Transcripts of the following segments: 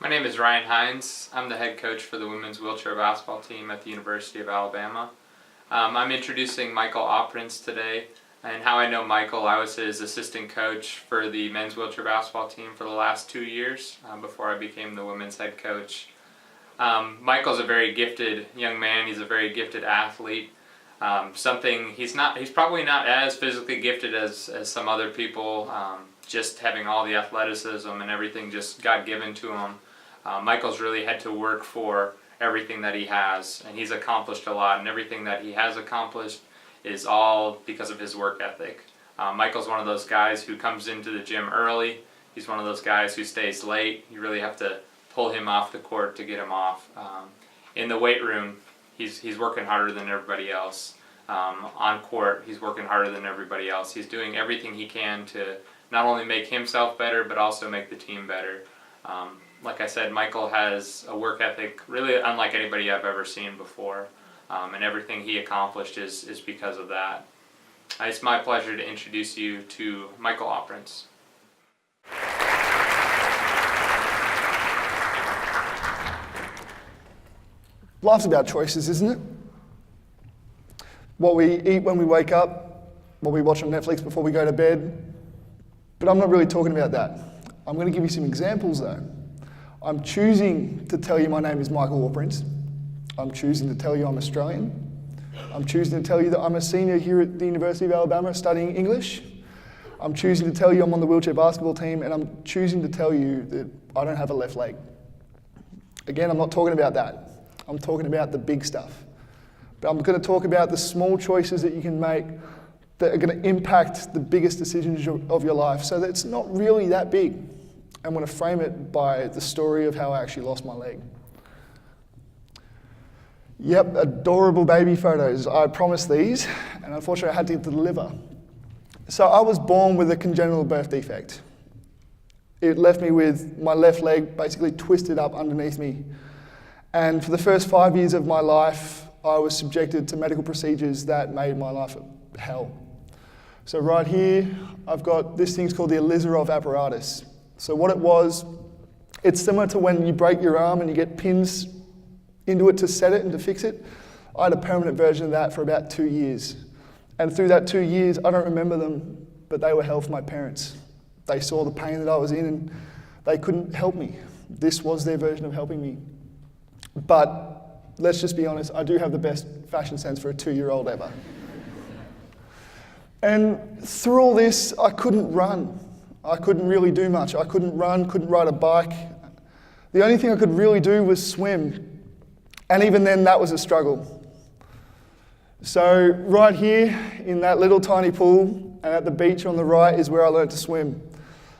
My name is Ryan Hines. I'm the head coach for the women's wheelchair basketball team at the University of Alabama. I'm introducing Michael Auprince today. And how I know Michael, I was his assistant coach for the men's wheelchair basketball team for the last 2 years before I became the women's head coach. Michael's a very gifted young man. He's a very gifted athlete. He's probably not as physically gifted as some other people, just having all the athleticism and everything just got given to him. Michael's really had to work for everything that he has, and he's accomplished a lot, and everything that he has accomplished is all because of his work ethic. Michael's one of those guys who comes into the gym early. He's one of those guys who stays late. You really have to pull him off the court to get him off. In the weight room, he's working harder than everybody else. On court, he's working harder than everybody else. He's doing everything he can to not only make himself better, but also make the team better. Like I said, Michael has a work ethic really unlike anybody I've ever seen before. And everything he accomplished is because of that. It's my pleasure to introduce you to Michael Auprince. Life's about choices, isn't it? What we eat when we wake up, what we watch on Netflix before we go to bed. But I'm not really talking about that. I'm going to give you some examples though. I'm choosing to tell you my name is Michael Auprince. I'm choosing to tell you I'm Australian. I'm choosing to tell you that I'm a senior here at the University of Alabama studying English. I'm choosing to tell you I'm on the wheelchair basketball team, and I'm choosing to tell you that I don't have a left leg. Again, I'm not talking about that. I'm talking about the big stuff. But I'm going to talk about the small choices that you can make that are going to impact the biggest decisions of your life, so that it's not really that big. I'm going to frame it by the story of how I actually lost my leg. Yep, adorable baby photos. I promised these, and unfortunately I had to deliver. So I was born with a congenital birth defect. It left me with my left leg basically twisted up underneath me. And for the first 5 years of my life, I was subjected to medical procedures that made my life hell. So right here, I've got this thing's called the Elizarov apparatus. So what it was, it's similar to when you break your arm and you get pins into it to set it and to fix it. I had a permanent version of that for about 2 years. And through that 2 years, I don't remember them, but they were hell for my parents. They saw the pain that I was in and they couldn't help me. This was their version of helping me. But let's just be honest, I do have the best fashion sense for a 2-year-old ever. And through all this, I couldn't run. I couldn't really do much. I couldn't run, couldn't ride a bike. The only thing I could really do was swim. And even then, that was a struggle. So right here, in that little tiny pool, and at the beach on the right is where I learned to swim.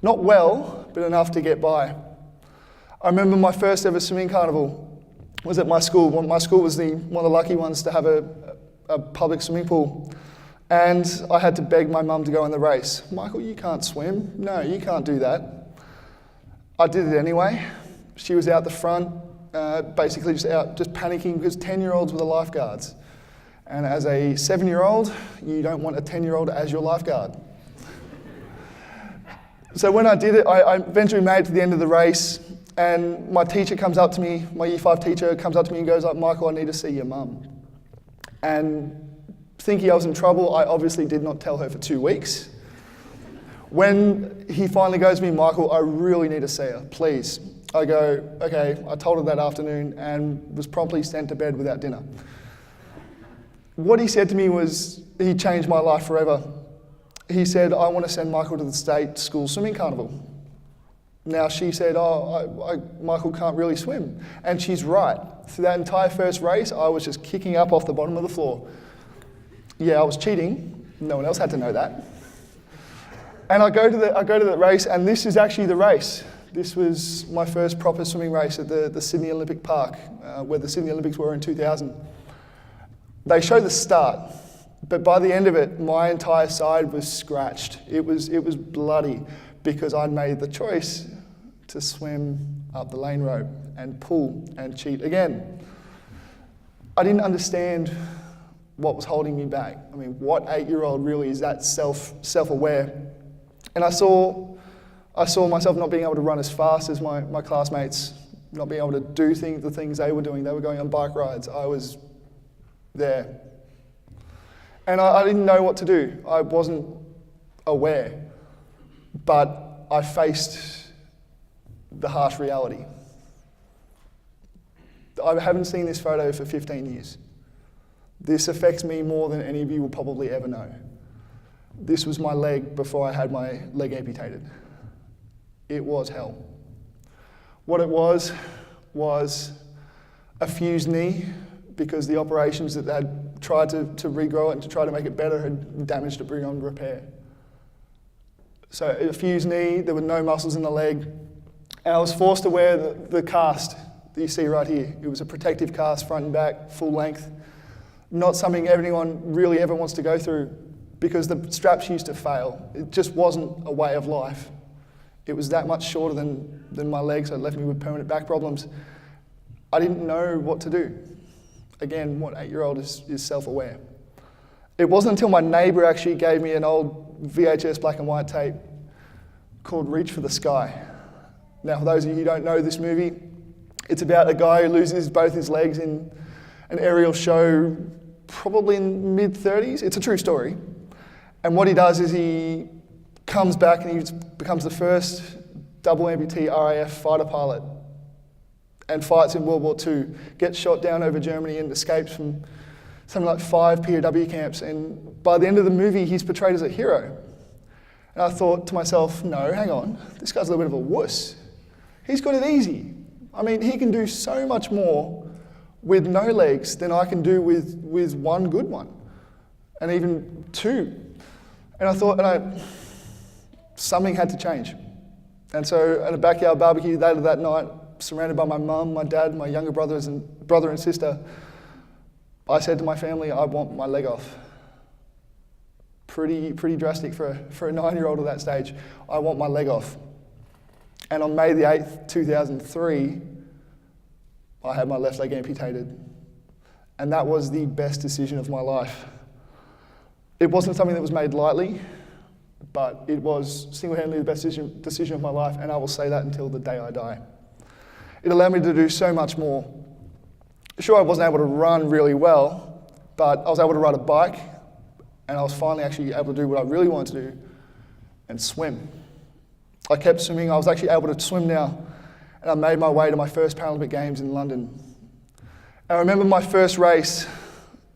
Not well, but enough to get by. I remember my first ever swimming carnival was at my school. My school was one of the lucky ones to have a public swimming pool. And I had to beg my mum to go in the race. Michael, you can't swim. No, you can't do that. I did it anyway. She was out the front, basically just panicking because 10-year-olds were the lifeguards. And as a 7-year-old, you don't want a 10-year-old as your lifeguard. So when I did it, I eventually made it to the end of the race, and my teacher comes up to me, my Year 5 teacher comes up to me and goes, Michael, I need to see your mum. And thinking I was in trouble, I obviously did not tell her for 2 weeks. When he finally goes to me, Michael, I really need to see her, please. I go, okay, I told her that afternoon and was promptly sent to bed without dinner. What he said to me was, he changed my life forever. He said, I want to send Michael to the state school swimming carnival. Now she said, Michael can't really swim. And she's right. Through that entire first race, I was just kicking up off the bottom of the floor. Yeah, I was cheating. No one else had to know that. And I go to the race, and this is actually the race. This was my first proper swimming race at the Sydney Olympic Park, where the Sydney Olympics were in 2000. They show the start, but by the end of it, my entire side was scratched. It was bloody because I'd made the choice to swim up the lane rope and pull and cheat again. I didn't understand what was holding me back. I mean, what 8-year-old really is that self-aware? And I saw myself not being able to run as fast as my classmates not being able to do the things they were doing. They were going on bike rides. I was there. And I didn't know what to do. I wasn't aware. But I faced the harsh reality. I haven't seen this photo for 15 years. This affects me more than any of you will probably ever know. This was my leg before I had my leg amputated. It was hell. What it was a fused knee, because the operations that they had tried to regrow it and to try to make it better had damaged it beyond repair. So a fused knee, there were no muscles in the leg, and I was forced to wear the cast that you see right here. It was a protective cast, front and back, full length. Not something anyone really ever wants to go through, because the straps used to fail. It just wasn't a way of life. It was that much shorter than my legs, so it left me with permanent back problems. I didn't know what to do. Again, what 8-year-old is self-aware. It wasn't until my neighbour actually gave me an old VHS black and white tape called Reach for the Sky. Now, for those of you who don't know this movie, it's about a guy who loses both his legs in an aerial show, probably in mid-30s. It's a true story. And what he does is he comes back and he becomes the first double amputee RAF fighter pilot and fights in World War II, gets shot down over Germany and escapes from something like 5 POW camps. And by the end of the movie, he's portrayed as a hero. And I thought to myself, no, hang on, this guy's a little bit of a wuss. He's got it easy. I mean, he can do so much more with no legs than I can do with one good one, and even 2. And I thought, something had to change. And so at a backyard barbecue later that night, surrounded by my mum, my dad, my younger brother and sister, I said to my family, I want my leg off. Pretty drastic for a 9-year-old at that stage. I want my leg off. And on May the 8th, 2003, I had my left leg amputated. And that was the best decision of my life. It wasn't something that was made lightly, but it was single-handedly the best decision of my life, and I will say that until the day I die. It allowed me to do so much more. Sure, I wasn't able to run really well, but I was able to ride a bike, and I was finally actually able to do what I really wanted to do, and swim. I kept swimming. I was actually able to swim now, and I made my way to my first Paralympic Games in London. And I remember my first race,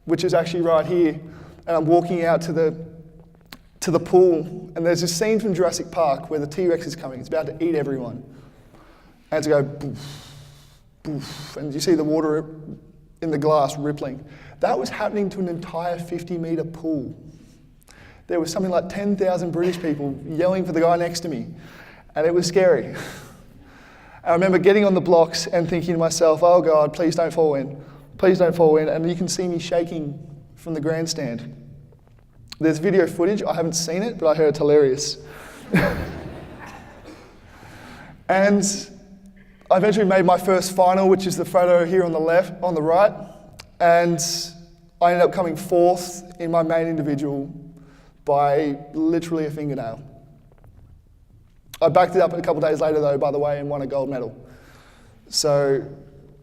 which is actually right here, and I'm walking out to the pool, and there's this scene from Jurassic Park where the T-Rex is coming. It's about to eat everyone. And it's go boof, boof, and you see the water in the glass rippling. That was happening to an entire 50-metre pool. There was something like 10,000 British people yelling for the guy next to me, and it was scary. I remember getting on the blocks and thinking to myself, oh God, please don't fall in. Please don't fall in. And you can see me shaking from the grandstand. There's video footage. I haven't seen it, but I heard it's hilarious. And I eventually made my first final, which is the photo here on the right. And I ended up coming 4th in my main individual by literally a fingernail. I backed it up a couple of days later, though, by the way, and won a gold medal. So,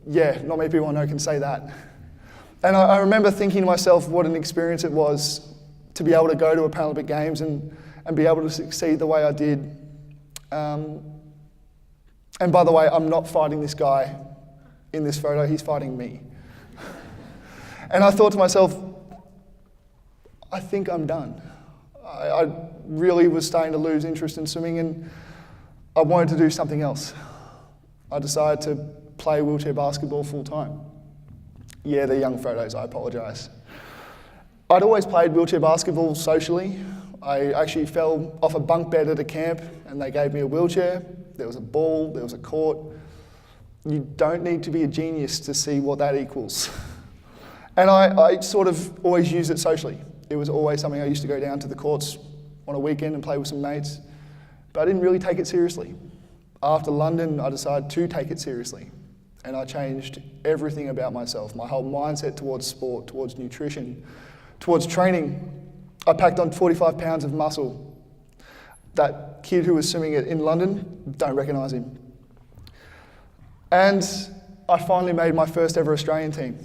yeah, not many people I know can say that. And I remember thinking to myself what an experience it was to be able to go to a Paralympic Games and be able to succeed the way I did. And by the way, I'm not fighting this guy in this photo, he's fighting me. And I thought to myself, I think I'm done. I really was starting to lose interest in swimming, and I wanted to do something else. I decided to play wheelchair basketball full time. Yeah, they're young photos, I apologise. I'd always played wheelchair basketball socially. I actually fell off a bunk bed at a camp and they gave me a wheelchair. There was a ball, there was a court. You don't need to be a genius to see what that equals. And I sort of always used it socially. It was always something I used to go down to the courts on a weekend and play with some mates, but I didn't really take it seriously. After London, I decided to take it seriously, and I changed everything about myself, my whole mindset towards sport, towards nutrition, towards training. I packed on 45 pounds of muscle. That kid who was swimming in London, don't recognise him. And I finally made my first ever Australian team.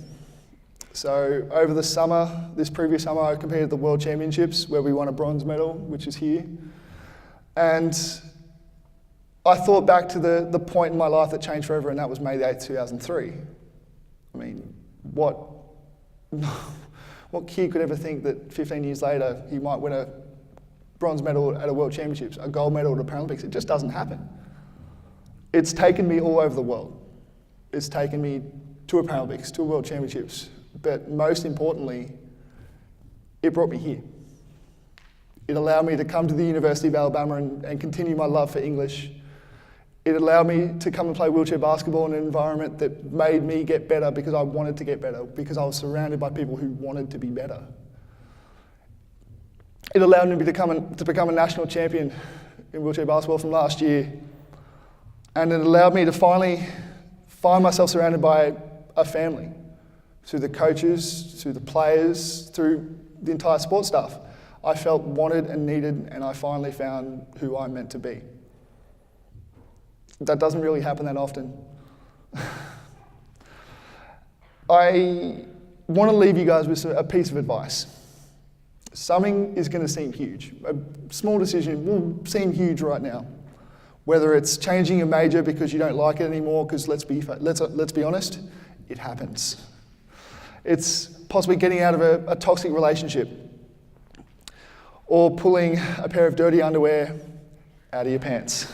So over the summer, this previous summer, I competed at the World Championships where we won a bronze medal, which is here. And I thought back to the point in my life that changed forever, and that was May the 8th, 2003. I mean, what kid could ever think that 15 years later he might win a bronze medal at a World Championships, a gold medal at a Paralympics? It just doesn't happen. It's taken me all over the world. It's taken me to a Paralympics, to a World Championships, but most importantly, it brought me here. It allowed me to come to the University of Alabama and continue my love for English. It allowed me to come and play wheelchair basketball in an environment that made me get better because I wanted to get better, because I was surrounded by people who wanted to be better. It allowed me to become a national champion in wheelchair basketball from last year. And it allowed me to finally find myself surrounded by a family, through the coaches, through the players, through the entire sports staff. I felt wanted and needed, and I finally found who I'm meant to be. That doesn't really happen that often. I want to leave you guys with a piece of advice. Something is going to seem huge. A small decision will seem huge right now. Whether it's changing your major because you don't like it anymore, because let's be honest, it happens. It's possibly getting out of a toxic relationship, or pulling a pair of dirty underwear out of your pants.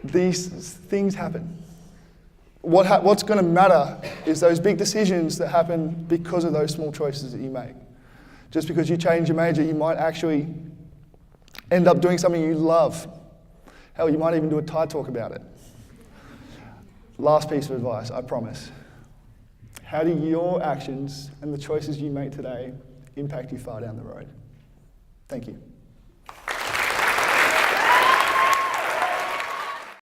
These things happen. What's going to matter is those big decisions that happen because of those small choices that you make. Just because you change your major, you might actually end up doing something you love. Hell, you might even do a TED talk about it. Last piece of advice, I promise. How do your actions and the choices you make today impact you far down the road? Thank you.